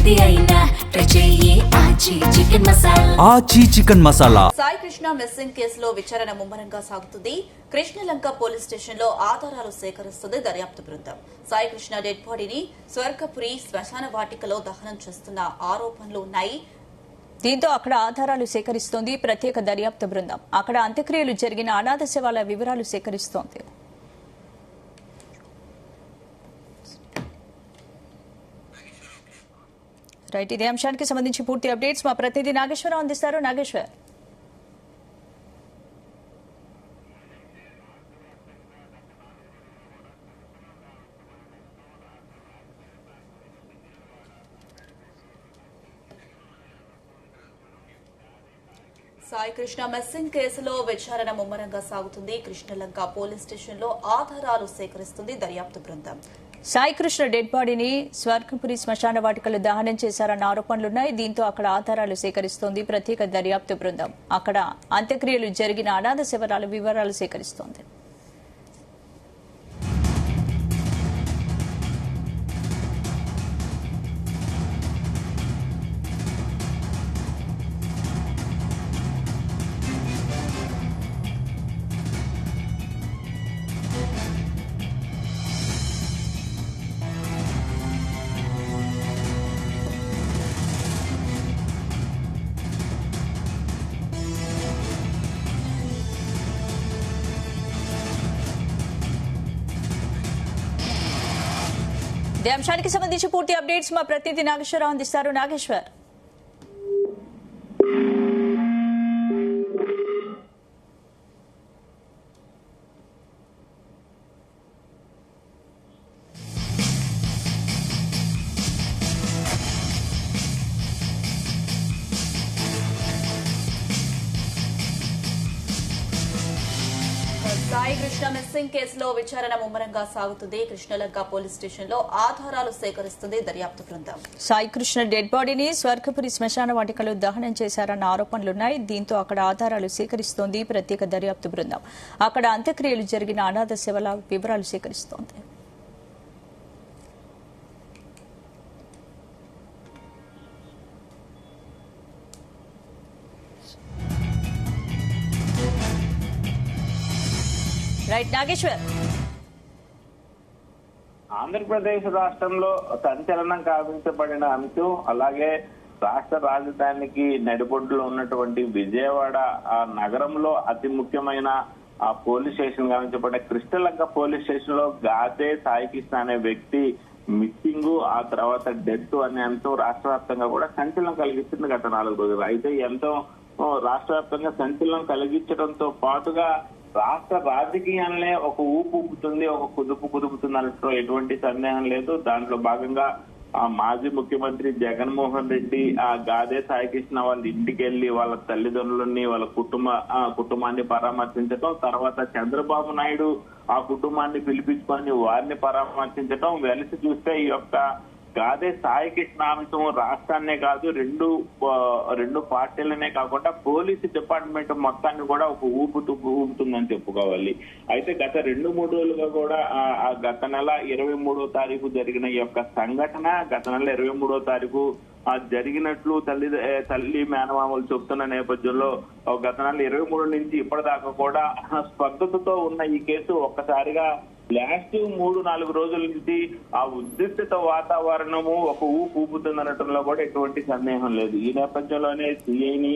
ఏది అయినా ట్రై చెయ్యి ఆచి చికెన్ మసాలా. ఆచి చికెన్ మసాలా. సాయి కృష్ణ మిస్సింగ్ కేసులో విచారణ ముమ్మరంగా సాగుతుంది. కృష్ణలంక పోలీస్ స్టేషన్ లో ఆధారాలు సేకరిస్తుంది దర్యాప్తు బృందం. సాయి కృష్ణ డెడ్ బాడీని స్వర్గపురి శ్మశాన వాటికలో దహనం చేస్తున్న ఆరోపణలు ఉన్నాయి. దీంతో అక్కడ ఆధారాలు సేకరిస్తోంది ప్రత్యేక దర్యాప్తు బృందం. అక్కడ అంత్యక్రియలు జరిగిన అనాథ శవాల వివరాలు సేకరిస్తోంది. రైట్, ఇదే అంశానికి సంబంధించి పూర్తి అప్డేట్స్ మా ప్రతినిధి నాగేశ్వరరావు అందిస్తారు. నాగేశ్వర్, సాయి కృష్ణ మిస్సింగ్ కేసులో విచారణ ముమ్మరంగా సాగుతుంది. కృష్ణలంక పోలీస్ స్టేషన్ లో ఆధారాలు సేకరిస్తుంది దర్యాప్తు బృందం. సాయి కృష్ణ డెడ్ బాడీని స్వర్గపురి శ్మశాన వాటికలు దహనం చేశారన్న ఆరోపణలున్నాయి. దీంతో అక్కడ ఆధారాలు సేకరిస్తోంది ప్రత్యేక దర్యాప్తు బృందం. అక్కడ అంత్యక్రియలు జరిగిన అనాథ శవాల వివరాలు సేకరిస్తోంది. ఇదే అంశానికి సంబంధించి పూర్తి అప్డేట్స్ మా ప్రతినిధి నాగేశ్వరరావు అందిస్తారు. నాగేశ్వర్, సాయి కృష్ణ మిస్సింగ్ కేసులో విచారణ ముమ్మరంగా సాగుతుంది. కృష్ణలంక పోలీస్ స్టేషన్ లో ఆధారాలు సేకరిస్తుంది దర్యాప్తు బృందం. సాయి కృష్ణ డెడ్ బాడీని స్వర్గపురి శ్మశాన వాటికలో దహనం చేశారన్న ఆరోపణలున్నాయి. దీంతో అక్కడ ఆధారాలు సేకరిస్తోంది ప్రత్యేక దర్యాప్తు బృందం. అక్కడ అంత్యక్రియలు జరిగిన అనాథ శవాల వివరాలు సేకరిస్తోంది. రైట్ నాగేశ్వర్, ఆంధ్రప్రదేశ్ రాష్ట్రంలో సంచలనం కావించబడిన అంశం, అలాగే రాష్ట్ర రాజధానికి నడిబొడ్డులో ఉన్నటువంటి విజయవాడ ఆ నగరంలో అతి ముఖ్యమైన ఆ పోలీస్ స్టేషన్ గావించబడ్డ కృష్ణలంక పోలీస్ స్టేషన్ లో గాదే సాయి కృష్ణ అనే వ్యక్తి మిస్సింగ్, ఆ తర్వాత డెత్ అనే అంశం రాష్ట్ర వ్యాప్తంగా కూడా సంచలనం కలిగిస్తుంది గత 4 రోజులు. అయితే ఎంతో రాష్ట్ర వ్యాప్తంగా సంచలనం కలిగించడంతో పాటుగా రాష్ట్ర రాజకీయాలనే ఒక ఊపు ఊపుతుంది, ఒక కుదుపుతుంది అనట్లో ఎటువంటి సందేహం లేదు. దాంట్లో భాగంగా ఆ మాజీ ముఖ్యమంత్రి జగన్మోహన్ రెడ్డి ఆ గాదే సాయి కృష్ణ వాళ్ళ ఇంటికి వెళ్లి వాళ్ళ తల్లిదండ్రులని వాళ్ళ కుటుంబాన్ని పరామర్శించడం, తర్వాత చంద్రబాబు నాయుడు ఆ కుటుంబాన్ని పిలిపించుకొని వారిని పరామర్శించడం, వెలిసి చూస్తే ఈ యొక్క గాదే సాయి కృష్ణ అంశం రాష్ట్రాన్నే కాదు రెండు పార్టీలనే కాకుండా పోలీసు డిపార్ట్మెంట్ మొత్తాన్ని కూడా ఒక ఊపుతుందని చెప్పుకోవాలి. అయితే గత 2-3 రోజులుగా కూడా గత నెల 23వ తారీఖు జరిగిన ఈ యొక్క సంఘటన గత నెల 23వ తారీఖు జరిగినట్లు తల్లి మేనమామలు చెప్తున్న నేపథ్యంలో గత నెల 23 నుంచి ఇప్పటిదాకా కూడా స్పష్టతతో ఉన్న ఈ కేసు ఒక్కసారిగా లాస్ట్ 3-4 రోజుల నుంచి ఆ ఉద్రిక్తత వాతావరణము ఒక ఊపుతుందనటంలో కూడా ఎటువంటి సందేహం లేదు. ఈ నేపథ్యంలోనే సిఐని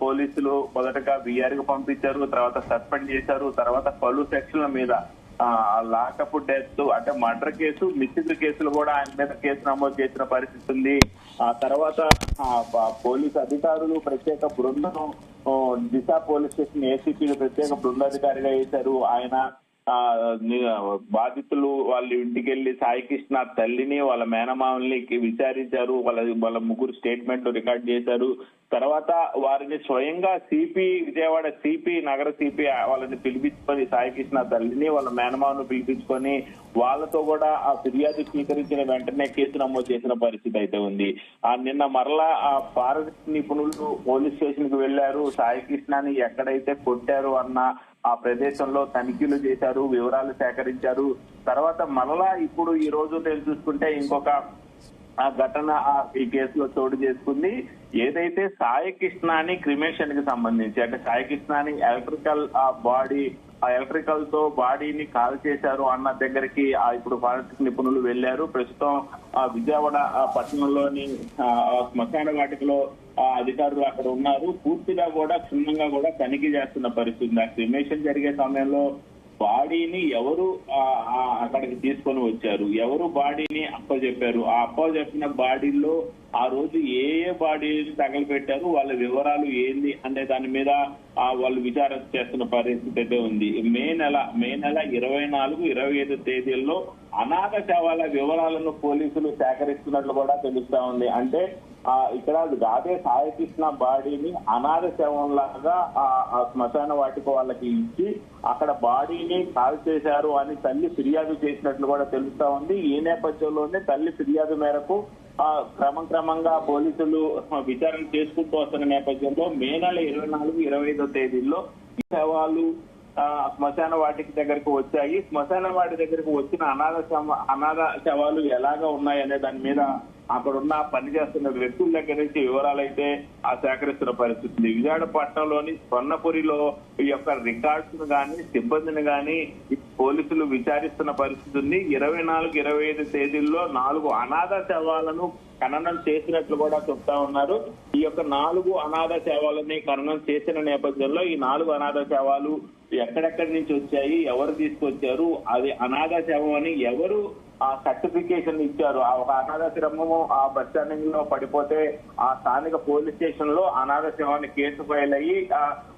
పోలీసులు మొదటగా విఆర్ కు పంపించారు, తర్వాత సస్పెండ్ చేశారు, తర్వాత పలు సెక్షన్ల మీద లాకప్ డెత్ అంటే మర్డర్ కేసు, మిస్సింగ్ కేసులు కూడా ఆయన మీద కేసు నమోదు చేసిన పరిస్థితి ఉంది. ఆ తర్వాత పోలీసు అధికారులు ప్రత్యేక బృందం దిశ పోలీస్ స్టేషన్ ఏసీపీలు ప్రత్యేక బృందాధికారిగా వేశారు. ఆయన బాధితులు వాళ్ళ ఇంటికి వెళ్లి సాయి కృష్ణ తల్లిని వాళ్ళ మేనమామల్ని విచారించారు. వాళ్ళ ముగ్గురు స్టేట్మెంట్లు రికార్డ్ చేశారు. తర్వాత వారిని స్వయంగా విజయవాడ నగర సిపి వాళ్ళని పిలిపించుకొని సాయి కృష్ణ తల్లిని వాళ్ళ మేనమామను పిలిపించుకొని వాళ్ళతో కూడా ఆ ఫిర్యాదు స్వీకరించిన వెంటనే కేసు నమోదు చేసిన పరిస్థితి అయితే ఉంది. నిన్న మరలా ఆ ఫారెస్ట్ నిపుణులు పోలీస్ స్టేషన్ కు వెళ్లారు. సాయి కృష్ణని ఎక్కడైతే కొట్టారు అన్న ఆ ప్రదేశంలో తనిఖీలు చేశారు, వివరాలు సేకరించారు. తర్వాత మరలా ఇప్పుడు ఈ రోజు చూసుకుంటే ఇంకొక ఆ ఘటన ఈ కేసులో చోటు చేసుకుంది. ఏదైతే సాయి కృష్ణాని క్రిమేషన్ కి సంబంధించి, అంటే సాయి కృష్ణాని ఎలక్ట్రికల్ తో బాడీని కాల్ చేశారు అన్న దగ్గరికి ఇప్పుడు ఫారెన్సిక్ నిపుణులు వెళ్లారు. ప్రస్తుతం విజయవాడ పట్టణంలోని శ్మశాన వాటికలో అధికారులు అక్కడ ఉన్నారు. పూర్తిగా కూడా క్షుణ్ణంగా కూడా తనిఖీ చేస్తున్న పరిస్థితి. ఆ క్రిమేషన్ జరిగే సమయంలో బాడీని ఎవరు అక్కడికి తీసుకొని వచ్చారు, ఎవరు బాడీని అప్పచెప్పారు, ఆ అప్పచెప్పిన బాడీల్లో ఆ రోజు ఏ బాడీని తగలబెట్టారు, వాళ్ళ వివరాలు ఏంది అనే దాని మీద వాళ్ళు విచారణ చేస్తున్న పరిస్థితి అయితే ఉంది. మే నెల 24, 25 తేదీల్లో అనాథ శవాల వివరాలను పోలీసులు సేకరిస్తున్నట్లు కూడా తెలుస్తా ఉంది. అంటే ఇక్కడ గాదే సాయి కృష్ణ బాడీని అనాథ శవంలాగా ఆ శ్మశాన వాటిక వాళ్ళకి ఇచ్చి అక్కడ బాడీని కాల్ చేశారు అని తల్లి ఫిర్యాదు చేసినట్లు కూడా తెలుస్తా ఉంది. ఈ నేపథ్యంలోనే తల్లి ఫిర్యాదు మేరకు క్రమంగా పోలీసులు విచారణ చేసుకుంటూ వస్తున్న నేపథ్యంలో మే నెల 24, 25 తేదీల్లో ఈ శవాలు శ్మశాన వాటికి దగ్గరకు వచ్చాయి. శ్మశాన వాటి దగ్గరకు వచ్చిన అనాథ శవాలు ఎలాగా ఉన్నాయనే దాని మీద అక్కడున్న పనిచేస్తున్న వ్యక్తుల దగ్గర నుంచి వివరాలు అయితే సేకరిస్తున్న పరిస్థితి. విజయవాడ పట్టణంలోని స్వర్ణపురిలో ఈ యొక్క రికార్డ్స్ ను గాని సిబ్బందిని గాని పోలీసులు విచారిస్తున్న పరిస్థితి ఉంది. 24, 25 తేదీల్లో 4 అనాథ శవాలను ఖననం చేసినట్లు కూడా చెప్తా ఉన్నారు. ఈ యొక్క 4 అనాథ శవాలని ఖననం చేసిన నేపథ్యంలో ఈ 4 అనాథ శవాలు ఎక్కడెక్కడి నుంచి వచ్చాయి, ఎవరు తీసుకొచ్చారు, అది అనాథ శవం అని ఎవరు సర్టిఫికేషన్ ఇచ్చారు. ఒక అనాథాశ్రమము బస్ స్టాండింగ్ లో పడిపోతే ఆ స్థానిక పోలీస్ స్టేషన్ లో అనాథ శవాన్ని కేసు ఫైల్ అయ్యి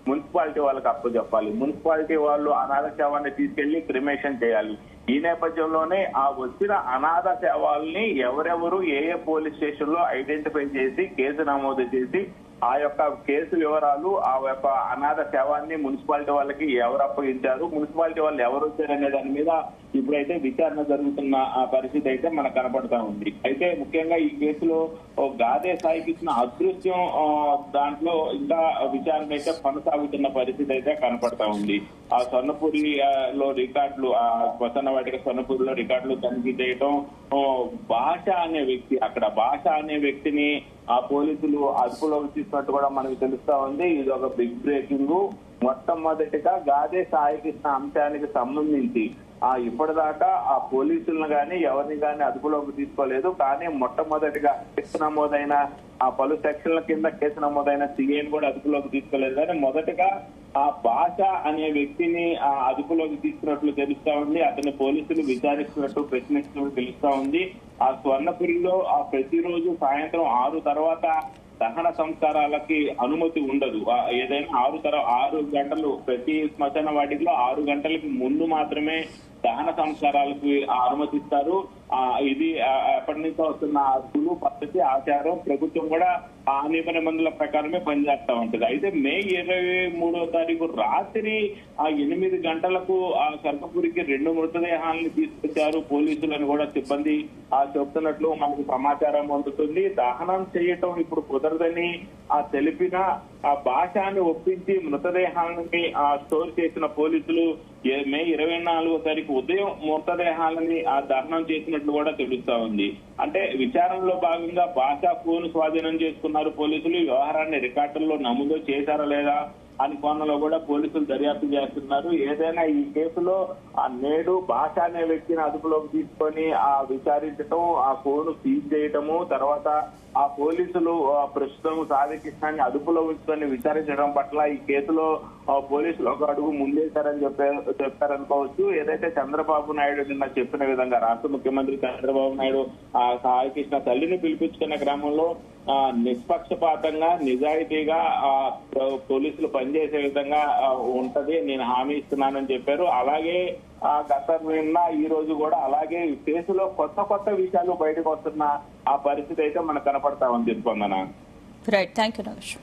మున్సిపాలిటీ వాళ్ళకి అప్పచెప్పాలి. మున్సిపాలిటీ వాళ్ళు అనాథ శవాన్ని తీసుకెళ్లి క్రిమేషన్ చేయాలి. ఈ నేపథ్యంలోనే వచ్చిన అనాథ శవాల్ని ఎవరెవరు ఏ పోలీస్ స్టేషన్ లో ఐడెంటిఫై చేసి కేసు నమోదు చేసి ఆ యొక్క కేసు వివరాలు, ఆ యొక్క అనాథ శవాన్ని మున్సిపాలిటీ వాళ్ళకి ఎవరు అప్పగించారు, మున్సిపాలిటీ వాళ్ళు ఎవరు వచ్చారనే దాని మీద ఇప్పుడైతే విచారణ జరుగుతున్న పరిస్థితి అయితే మనకు కనపడతా ఉంది. అయితే ముఖ్యంగా ఈ కేసులో గాదే సాయి కృష్ణ అదృశ్యం దాంట్లో ఇంకా విచారణ అయితే కొనసాగుతున్న పరిస్థితి అయితే కనపడతా ఉంది. ఆ స్వర్ణపురిలో రికార్డులు, ఆ శ్మశాన వాటిక స్వర్ణపురిలో రికార్డులు తనిఖీ చేయడం, భాష అనే వ్యక్తిని ఆ పోలీసులు అదుపులోకి తీసుకున్నట్టు కూడా మనకు తెలుస్తా ఉంది. ఇది ఒక బిగ్ బ్రేకింగ్. మొట్టమొదటిగా గాదే సాయి కృష్ణ అంశానికి సంబంధించి ఇప్పటిదాకా ఆ పోలీసులను గాని ఎవరిని గాని అదుపులోకి తీసుకోలేదు. కానీ మొట్టమొదటిగా కేసు నమోదైన పలు సెక్షన్ల కింద కేసు నమోదైన సిఐని కూడా అదుపులోకి తీసుకోలేదు. కానీ మొదటగా ఆ భాష అనే వ్యక్తిని అదుపులోకి తీసుకున్నట్లు తెలుస్తా ఉంది. అతని పోలీసులు విచారిస్తున్నట్టు ప్రశ్నిస్తున్నట్టు తెలుస్తా ఉంది. ఆ స్వర్ణపురిలో ప్రతిరోజు సాయంత్రం 6 తర్వాత దహన సంస్కారాలకి అనుమతి ఉండదు. ఏదైనా 6 గంటలు ప్రతి శ్మశాన వాటిలో 6 గంటలకి ముందు మాత్రమే దహన సంస్కారాలకు అనుమతిస్తారు. ఇది ఎప్పటి నుంచో వస్తున్న అదుపులు, పద్ధతి, ఆచారం. ప్రభుత్వం కూడా ఆ నిబంధనల ప్రకారమే పనిచేస్తా ఉంటది. అయితే మే 23వ తారీఖు రాత్రి 8 గంటలకు స్వర్ణపురికి 2 మృతదేహాలను తీసుకొచ్చారు పోలీసులను కూడా సిబ్బంది చెప్తున్నట్లు మనకు సమాచారం అందుతుంది. దహనం చేయటం ఇప్పుడు కుదరదని తెలిపిన ఆ భాషని ఒప్పించి మృతదేహాలని స్టోర్ చేసిన పోలీసులు మే 24వ తారీఖు ఉదయం మృతదేహాలని దహనం చేసినట్లు కూడా తెలుస్తా ఉంది. అంటే విచారణలో భాగంగా భాష ఫోన్ స్వాధీనం చేసుకున్నారు పోలీసులు. వ్యవహారాన్ని రికార్డుల్లో నమోదు చేశారా లేదా అని కోణంలో కూడా పోలీసులు దర్యాప్తు చేస్తున్నారు. ఏదైనా ఈ కేసులో నేడు భాష అనే వ్యక్తిని అదుపులోకి తీసుకొని విచారించడం, ఆ ఫోన్ సీజ్ చేయటము, తర్వాత ఆ పోలీసులు ప్రస్తుతం సాయి కృష్ణాన్ని అదుపులో ఉంచుకొని విచారించడం పట్ల ఈ కేసులో పోలీసులు ఒక అడుగు ముందేశారని చెప్పారనుకోవచ్చు. ఏదైతే చంద్రబాబు నాయుడు నిన్న చెప్పిన విధంగా రాష్ట్ర ముఖ్యమంత్రి చంద్రబాబు నాయుడు సాయి కృష్ణ తల్లిని పిలిపించుకున్న క్రమంలో నిష్పక్షపాతంగా నిజాయితీగా పోలీసులు పనిచేసే విధంగా ఉంటది, నేను హామీ ఇస్తున్నానని చెప్పారు. అలాగే గత నిన్న ఈ రోజు కూడా అలాగే కేసులో కొత్త విషయాలు బయటకు వస్తున్న ఆ పరిస్థితి అయితే మనకు కనపడతా ఉంది. స్పందన. Right, thank you Nagesh.